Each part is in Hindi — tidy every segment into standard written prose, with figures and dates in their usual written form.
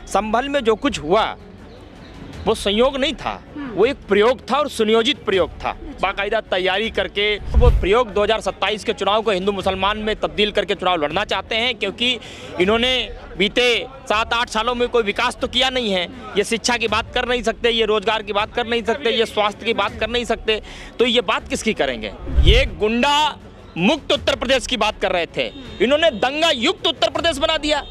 संभल में जो कुछ हुआ वो संयोग नहीं था, वो एक प्रयोग था और सुनियोजित प्रयोग था। बाकायदा तैयारी करके वो प्रयोग 2027 के चुनाव को हिंदू मुसलमान में तब्दील करके चुनाव लड़ना चाहते हैं, क्योंकि इन्होंने बीते 7-8 सालों में कोई विकास तो किया नहीं है। ये शिक्षा की बात कर नहीं सकते, ये रोजगार की बात कर नहीं सकते, ये स्वास्थ्य की बात कर नहीं सकते, तो ये बात किसकी करेंगे? ये गुंडा मुक्त उत्तर प्रदेश की बात कर रहे थे, इन्होंने दंगा युक्त उत्तर प्रदेश बना दिया।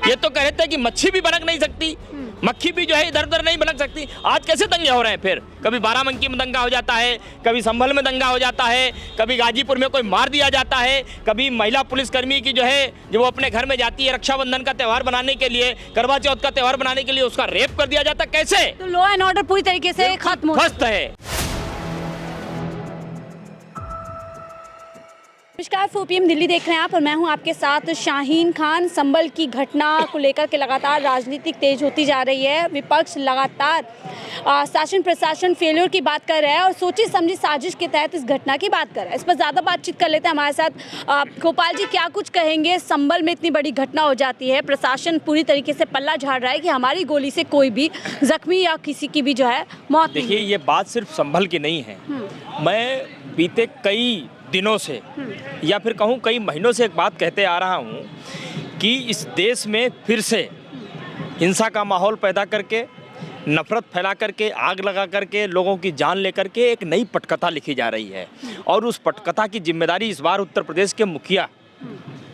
ये तो कह रहे थे कि मच्छी भी भनक नहीं सकती, मक्खी भी जो है इधर उधर नहीं भनक सकती। आज कैसे दंगे हो रहे हैं? फिर कभी बाराबंकी में दंगा हो जाता है, कभी संभल में दंगा हो जाता है, कभी गाजीपुर में कोई मार दिया जाता है, कभी महिला पुलिसकर्मी की जो है जो वो अपने घर में जाती है रक्षाबंधन का त्यौहार बनाने के लिए, करवा चौथ का त्यौहार बनाने के लिए, उसका रेप कर दिया जाता है। कैसे? तो लॉ एंड ऑर्डर पूरी तरीके से खत्म ध्वस्त है। नमस्कार, 4 PM दिल्ली देख रहे हैं आप और मैं हूं आपके साथ शाहीन खान। संभल की घटना को लेकर के लगातार राजनीतिक तेज होती जा रही है। विपक्ष लगातार शासन प्रशासन फेलियर की बात कर रहा है और सोची समझी साजिश के तहत इस घटना की बात कर रहा है। इस पर ज़्यादा बातचीत कर लेते हैं। हमारे साथ गोपाल जी, क्या कुछ कहेंगे? संभल में इतनी बड़ी घटना हो जाती है, प्रशासन पूरी तरीके से पल्ला झाड़ रहा है कि हमारी गोली से कोई भी जख्मी या किसी की भी जो है मौत। देखिए, ये बात सिर्फ संभल की नहीं है। मैं बीते कई दिनों से या फिर कहूँ कई महीनों से एक बात कहते आ रहा हूँ कि इस देश में फिर से हिंसा का माहौल पैदा करके, नफरत फैला करके, आग लगा करके, लोगों की जान लेकर के एक नई पटकथा लिखी जा रही है। और उस पटकथा की जिम्मेदारी इस बार उत्तर प्रदेश के मुखिया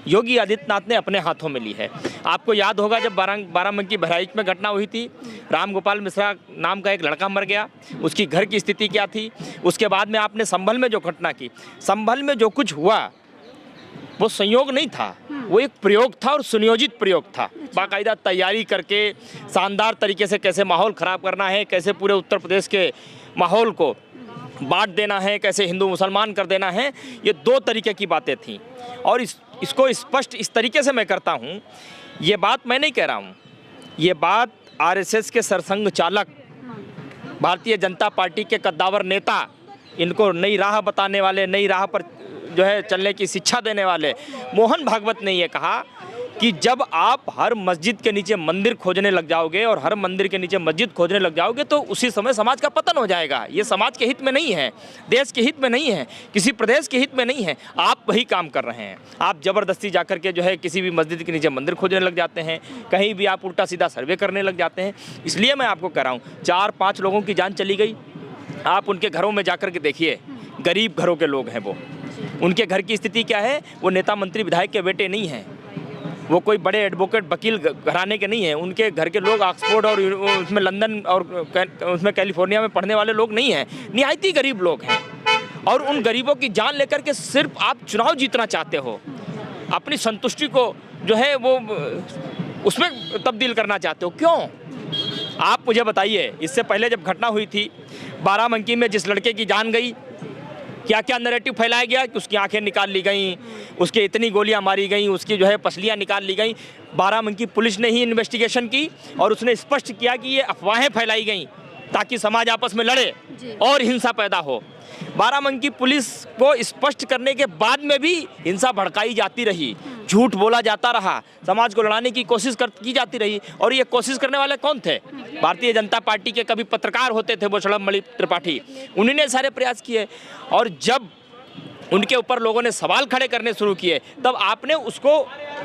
योगी आदित्यनाथ ने अपने हाथों में ली है। आपको याद होगा जब बाराबंकी बहराइच में घटना हुई थी, राम गोपाल मिश्रा नाम का एक लड़का मर गया, उसकी घर की स्थिति क्या थी। उसके बाद में आपने संभल में जो घटना की, संभल में जो कुछ हुआ वो संयोग नहीं था, वो एक प्रयोग था और सुनियोजित प्रयोग था। बाकायदा तैयारी करके शानदार तरीके से कैसे माहौल ख़राब करना है, कैसे पूरे उत्तर प्रदेश के माहौल को बांट देना है, कैसे हिंदू मुसलमान कर देना है, ये 2 तरीके की बातें थीं। और इसको स्पष्ट इस तरीके से मैं करता हूँ, ये बात मैं नहीं कह रहा हूँ, ये बात RSS के सरसंघ चालक, भारतीय जनता पार्टी के कद्दावर नेता, इनको नई राह बताने वाले, नई राह पर जो है चलने की शिक्षा देने वाले मोहन भागवत ने ये कहा कि जब आप हर मस्जिद के नीचे मंदिर खोजने लग जाओगे और हर मंदिर के नीचे मस्जिद खोजने लग जाओगे तो उसी समय समाज का पतन हो जाएगा। ये समाज के हित में नहीं है, देश के हित में नहीं है, किसी प्रदेश के हित में नहीं है। आप वही काम कर रहे हैं। आप ज़बरदस्ती जाकर के जो है किसी भी मस्जिद के नीचे मंदिर खोजने लग जाते हैं, कहीं भी आप उल्टा सीधा सर्वे करने लग जाते हैं। इसलिए मैं आपको कह रहा हूँ, 4-5 लोगों की जान चली गई। आप उनके घरों में जाकर के देखिए, गरीब घरों के लोग हैं वो। उनके घर की स्थिति क्या है? वो नेता मंत्री विधायक के बेटे नहीं हैं, वो कोई बड़े एडवोकेट वकील घराने के नहीं हैं। उनके घर के लोग ऑक्सफोर्ड और उसमें लंदन और उसमें कैलिफोर्निया में पढ़ने वाले लोग नहीं हैं, निहायती गरीब लोग हैं। और उन गरीबों की जान लेकर के सिर्फ आप चुनाव जीतना चाहते हो, अपनी संतुष्टि को जो है वो उसमें तब्दील करना चाहते हो। क्यों? आप मुझे बताइए, इससे पहले जब घटना हुई थी बाराबंकी में, जिस लड़के की जान गई, क्या क्या नैरेटिव फैलाया गया कि उसकी आंखें निकाल ली गई, उसके इतनी गोलियां मारी गई, उसकी जो है पसलियां निकाल ली गई। बाराबंकी पुलिस ने ही इन्वेस्टिगेशन की और उसने स्पष्ट किया कि ये अफवाहें फैलाई गई ताकि समाज आपस में लड़े और हिंसा पैदा हो। बाराबंकी पुलिस को स्पष्ट करने के बाद में भी हिंसा भड़काई जाती रही, झूठ बोला जाता रहा, समाज को लड़ाने की कोशिश की जाती रही। और ये कोशिश करने वाले कौन थे? भारतीय जनता पार्टी के कभी पत्रकार होते थे वो शलभमणि त्रिपाठी, उन्हीं ने सारे प्रयास किए। और जब उनके ऊपर लोगों ने सवाल खड़े करने शुरू किए तब आपने उसको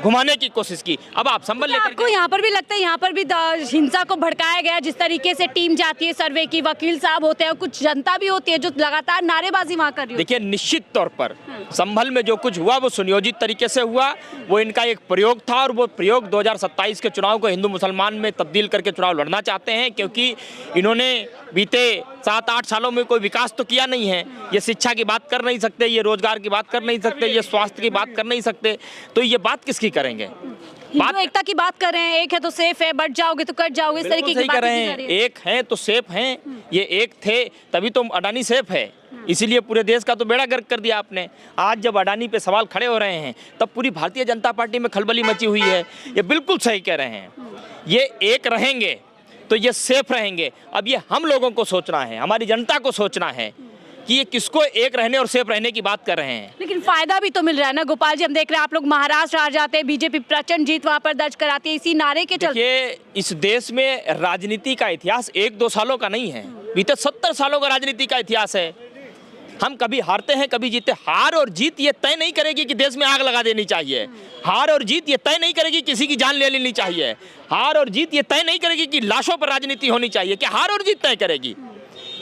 घुमाने की कोशिश की। अब आप संभल लेकर आपको यहाँ पर भी लगता है यहाँ पर भी हिंसा को भड़काया गया? जिस तरीके से टीम जाती है सर्वे की, वकील साहब होते हैं, कुछ जनता भी होती है जो लगातार नारेबाजी वहाँ कर रही है। देखिए, निश्चित तौर पर संभल में जो कुछ हुआ वो सुनियोजित तरीके से हुआ, वो इनका एक प्रयोग था और वो प्रयोग 2027 के चुनाव को हिंदू मुसलमान में तब्दील करके चुनाव लड़ना चाहते हैं, क्योंकि इन्होंने बीते 7-8 सालों में कोई विकास तो किया नहीं है। ये शिक्षा की बात कर नहीं सकते, ये रोजगार की बात कर नहीं सकते, ये स्वास्थ्य की बात कर नहीं सकते, तो ये बात किसकी करेंगे? बात एकता की बात कर रहे हैं, एक है तो सेफ है, बढ़ जाओगे तो कट जाओगे, इस तरीके की कर रहे हैं। एक है तो सेफ हैं, ये एक थे तभी तो अडानी सेफ है, इसीलिए पूरे देश का तो बेड़ा गर्क कर दिया आपने। आज जब अडानी पे सवाल खड़े हो रहे हैं तब पूरी भारतीय जनता पार्टी में खलबली मची हुई है। ये बिल्कुल सही कह रहे हैं, ये एक रहेंगे तो ये सेफ रहेंगे। अब ये हम लोगों को सोचना है, हमारी जनता को सोचना है कि ये किसको एक रहने और सेफ रहने की बात कर रहे हैं। लेकिन फायदा भी तो मिल रहा है ना गोपाल जी। हम देख रहे हैं आप लोग महाराष्ट्र आ जाते हैं, बीजेपी प्रचंड जीत वहां पर दर्ज कराती है इसी नारे के चलते। देखिए, इस देश में राजनीति का इतिहास 1-2 सालों का नहीं है, बीते 70 सालों का राजनीति का इतिहास है। हम कभी हारते हैं, कभी जीते। हार और जीत ये तय नहीं करेगी कि देश में आग लगा देनी चाहिए। हार और जीत ये तय नहीं करेगी किसी की जान ले लेनी चाहिए। हार और जीत ये तय नहीं करेगी कि लाशों पर राजनीति होनी चाहिए। क्या हार और जीत तय करेगी?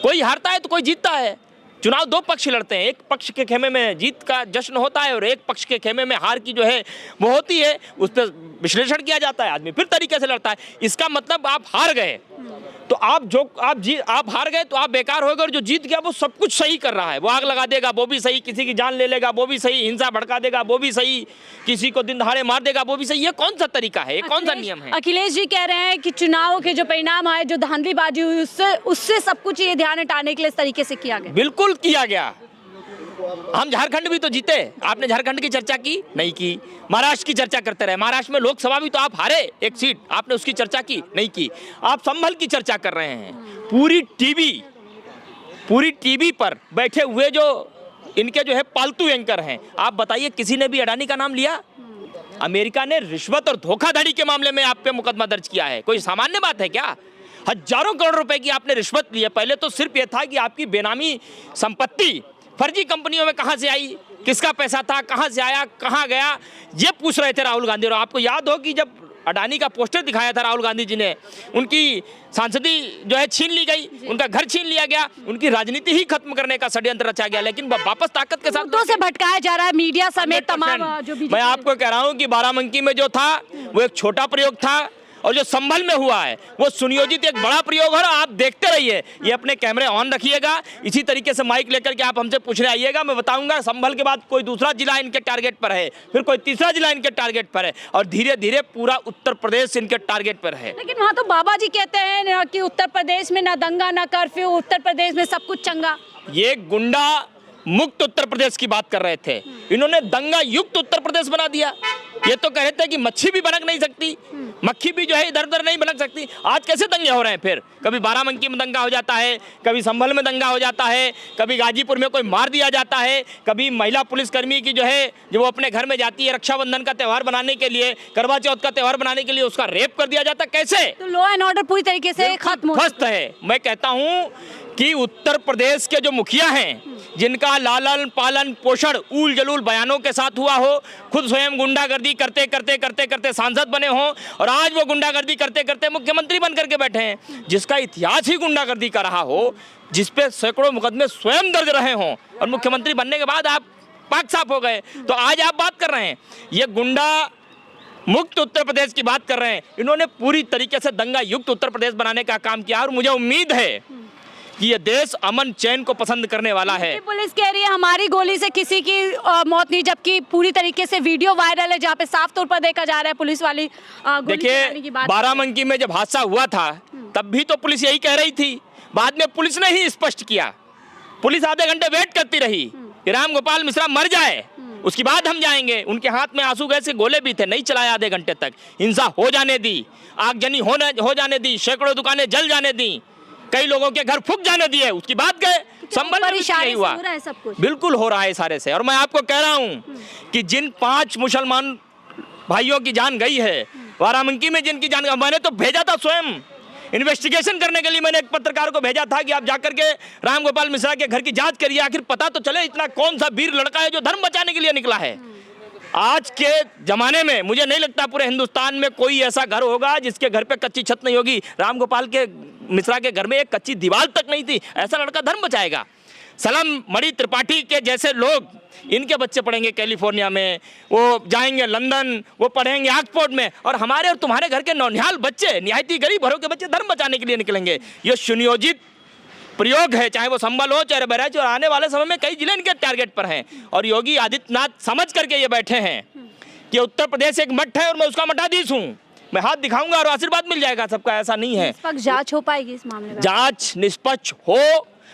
कोई हारता है तो कोई जीतता है। चुनाव 2 पक्ष लड़ते हैं, एक पक्ष के खेमे में जीत का जश्न होता है और एक पक्ष के खेमे में हार की जो है वो होती है। उस पर विश्लेषण किया जाता है, आदमी फिर तरीके से लड़ता है। इसका मतलब आप हार गए तो आप हार गए तो आप बेकार हो गए, और जो जीत गया वो सब कुछ सही कर रहा है। वो आग लगा देगा वो भी सही, किसी की जान ले लेगा वो भी सही, हिंसा भड़का देगा वो भी सही, किसी को दिन दहाड़े मार देगा वो भी सही। ये कौन सा तरीका है? ये कौन सा नियम है? अखिलेश जी कह रहे हैं कि चुनाव के जो परिणाम आए, जो धांधलीबाजी हुई, उससे सब कुछ ये ध्यान हटाने के लिए इस तरीके से किया गया। बिल्कुल किया गया। हम झारखंड भी तो जीते, आपने झारखंड की चर्चा की नहीं की। महाराष्ट्र की चर्चा करते रहे, महाराष्ट्र में लोकसभा भी तो आप हारे एक सीट, आपने उसकी चर्चा की नहीं की। आप संभल की चर्चा कर रहे हैं। पूरी टीवी पर बैठे हुए जो इनके जो है पालतू एंकर हैं, आप बताइए किसी ने भी अडानी का नाम लिया? अमेरिका ने रिश्वत और धोखाधड़ी के मामले में आप पे मुकदमा दर्ज किया है। कोई सामान्य बात है क्या? हजारों करोड़ रुपए की आपने रिश्वत ली है। पहले तो सिर्फ ये था कि आपकी बेनामी संपत्ति फर्जी कंपनियों में कहां से आई, किसका पैसा था, कहां से आया, कहां गया, ये पूछ रहे थे राहुल गांधी। और आपको याद हो कि जब अडानी का पोस्टर दिखाया था राहुल गांधी जी ने, उनकी सांसदी जो है छीन ली गई, उनका घर छीन लिया गया, उनकी राजनीति ही खत्म करने का षड्यंत्र रचा गया। लेकिन वापस ताकत के साथ मुद्दों से भटकाया जा रहा है, मीडिया समेत तमाम जो भी। मैं आपको कह रहा हूं कि बाराबंकी में जो था वो एक छोटा प्रयोग था, और जो संभल में हुआ है वो सुनियोजित एक बड़ा प्रयोग है। आप देखते रहिए, ये अपने कैमरे ऑन रखिएगा, इसी तरीके से माइक लेकर के आप हमसे पूछने आइएगा। मैं बताऊंगा संभल के बाद कोई दूसरा जिला इनके टारगेट पर है, फिर कोई तीसरा जिला इनके टारगेट पर है, और धीरे धीरे पूरा उत्तर प्रदेश इनके टारगेट पर है। लेकिन वहाँ तो बाबा जी कहते हैं कि उत्तर प्रदेश में ना दंगा ना कर्फ्यू, उत्तर प्रदेश में सब कुछ चंगा। ये गुंडा मुक्त उत्तर प्रदेश की बात कर रहे थे, इन्होंने दंगा युक्त उत्तर प्रदेश बना दिया। ये तो कह रहे थे कि मच्छी भी बनक नहीं सकती, मक्खी भी जो है इधर उधर नहीं बनक सकती। आज कैसे दंगे हो रहे हैं? फिर कभी बाराबंकी में दंगा हो जाता है, कभी संभल में दंगा हो जाता है, कभी गाजीपुर में कोई मार दिया जाता है, कभी महिला पुलिसकर्मी की जो है जो वो अपने घर में जाती है रक्षाबंधन का त्यौहार बनाने के लिए, करवा चौथ का त्यौहार बनाने के लिए, उसका रेप कर दिया जाता है। कैसे? तो लॉ एंड ऑर्डर पूरी तरीके से खत्म ध्वस्त है। मैं कहता हूँ कि उत्तर प्रदेश के जो मुखिया हैं, जिनका लालन पालन पोषण ऊल जलूल बयानों के साथ हुआ हो, खुद स्वयं गुंडागर्दी करते करते करते करते सांसद बने हों, और आज वो गुंडागर्दी करते करते मुख्यमंत्री बन करके बैठे हैं, जिसका इतिहास ही गुंडागर्दी का रहा हो, जिस पे सैकड़ों मुकदमे स्वयं दर्ज रहे हों, और मुख्यमंत्री बनने के बाद आप पाक साफ हो गए, तो आज आप बात कर रहे हैं ये गुंडा मुक्त उत्तर प्रदेश की बात कर रहे हैं। इन्होंने पूरी तरीके से दंगा युक्त उत्तर प्रदेश बनाने का काम किया, और मुझे उम्मीद है कि ये देश अमन चैन को पसंद करने वाला है। पुलिस कह रही है हमारी गोली से किसी की मौत नहीं, जबकि पूरी तरीके से वीडियो वायरल है जहाँ पे साफ तौर पर देखा जा रहा है पुलिस वाली गोली चलाने की बात। बाराबंकी में जब हादसा हुआ था तब भी तो पुलिस यही कह रही थी, बाद में पुलिस ने ही स्पष्ट किया। पुलिस आधे घंटे वेट करती रही कि राम गोपाल मिश्रा मर जाए, उसके बाद हम जाएंगे। उनके हाथ में आंसू गैस के गोले भी थे, नहीं चलाया आधे घंटे तक। हिंसा हो जाने दी, आगजनी हो जाने दी, सैकड़ों दुकानें जल जाने दी, कई लोगों के घर फूक जाने दिए, उसके बाद गए। संभल में नहीं हुआ, बिल्कुल हो रहा है सारे से। और मैं आपको कह रहा हूं कि जिन 5 मुसलमान भाइयों की जान गई है बाराबंकी में, जिनकी जान, मैंने तो भेजा था स्वयं इन्वेस्टिगेशन करने के लिए। मैंने एक पत्रकार को भेजा था कि आप जाकर के राम गोपाल मिश्रा के घर की जांच करिए, आखिर पता तो चले इतना कौन सा वीर लड़का है जो धर्म बचाने के लिए निकला है। आज के जमाने में मुझे नहीं लगता पूरे हिंदुस्तान में कोई ऐसा घर होगा जिसके घर पे कच्ची छत नहीं होगी। राम गोपाल के मिश्रा के घर में एक कच्ची दीवार तक नहीं थी। ऐसा लड़का धर्म बचाएगा। सलम मणि त्रिपाठी के जैसे लोग, इनके बच्चे पढ़ेंगे कैलिफोर्निया में, वो जाएंगे लंदन, वो पढ़ेंगे ऑक्सफोर्ड में, और हमारे और तुम्हारे घर के नौनिहाल बच्चे, निहायती गरीब घरों के बच्चे धर्म बचाने के लिए निकलेंगे। ये सुनियोजित प्रयोग है, चाहे वो संभल हो चाहे बहराइच, और आने वाले समय में कई जिले इनके टारगेट पर हैं। और योगी आदित्यनाथ समझ करके ये बैठे हैं कि उत्तर प्रदेश एक मठ है और मैं उसका मठाधीश हूँ, मैं हाथ दिखाऊंगा और आशीर्वाद मिल जाएगा सबका। ऐसा नहीं है। निष्पक्ष जांच हो पाएगी इस मामले में? जांच निष्पक्ष हो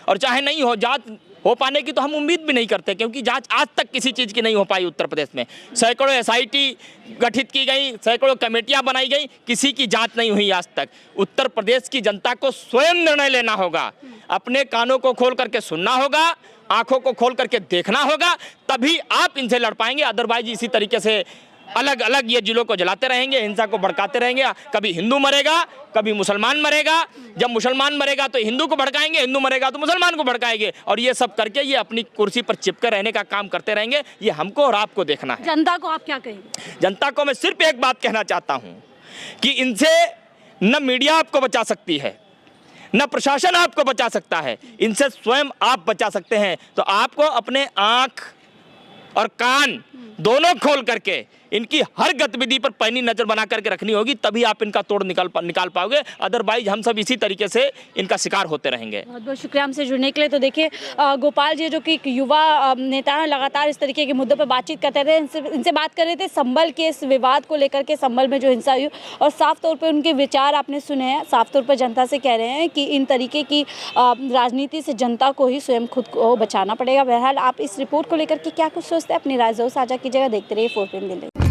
और चाहे नहीं हो, जांच हो पाने की तो हम उम्मीद भी नहीं करते, क्योंकि जांच आज तक किसी चीज़ की नहीं हो पाई उत्तर प्रदेश में। सैकड़ों एसआईटी गठित की गई, सैकड़ों कमेटियां बनाई गई, किसी की जांच नहीं हुई आज तक। उत्तर प्रदेश की जनता को स्वयं निर्णय लेना होगा। अपने कानों को खोल करके सुनना होगा, आंखों को खोल करके देखना होगा, तभी आप इनसे लड़ पाएंगे। अदरवाइज इसी तरीके से अलग अलग ये जिलों को जलाते रहेंगे, हिंसा को भड़काते रहेंगे। कभी हिंदू मरेगा, कभी मुसलमान मरेगा। जब मुसलमान मरेगा तो हिंदू को भड़काएंगे, हिंदू मरेगा तो मुसलमान को भड़काएंगे, और ये सब करके ये अपनी कुर्सी पर चिपके रहने का काम करते रहेंगे। ये हमको और आपको देखना है। जनता को आप क्या कहेंगे? जनता को मैं सिर्फ एक बात कहना चाहता हूँ कि इनसे न मीडिया आपको बचा सकती है, न प्रशासन आपको बचा सकता है, इनसे स्वयं आप बचा सकते हैं। तो आपको अपने आँख और कान दोनों खोल करके इनकी हर गतिविधि पर पैनी नजर बना करके रखनी होगी, तभी आप इनका तोड़ निकाल पाओगे। अदरवाइज हम सब इसी तरीके से इनका शिकार होते रहेंगे। बहुत बहुत शुक्रिया हमसे जुड़ने के लिए। तो देखिए गोपाल जी जो कि एक युवा नेता हैं, लगातार इस तरीके के मुद्दों पर बातचीत करते थे। इनसे बात कर रहे थे संभल के इस विवाद को लेकर के, संभल में जो हिंसा हुई, और साफ तौर पर उनके विचार आपने सुने हैं। साफ तौर पर जनता से कह रहे हैं कि इन तरीके की राजनीति से जनता को ही स्वयं खुद को बचाना पड़ेगा। बहरहाल आप इस रिपोर्ट को लेकर के क्या कुछ सोचते हैं, अपनी राय जरूर साझा कीजिएगा। देखते रहिए 4PM दिल्ली।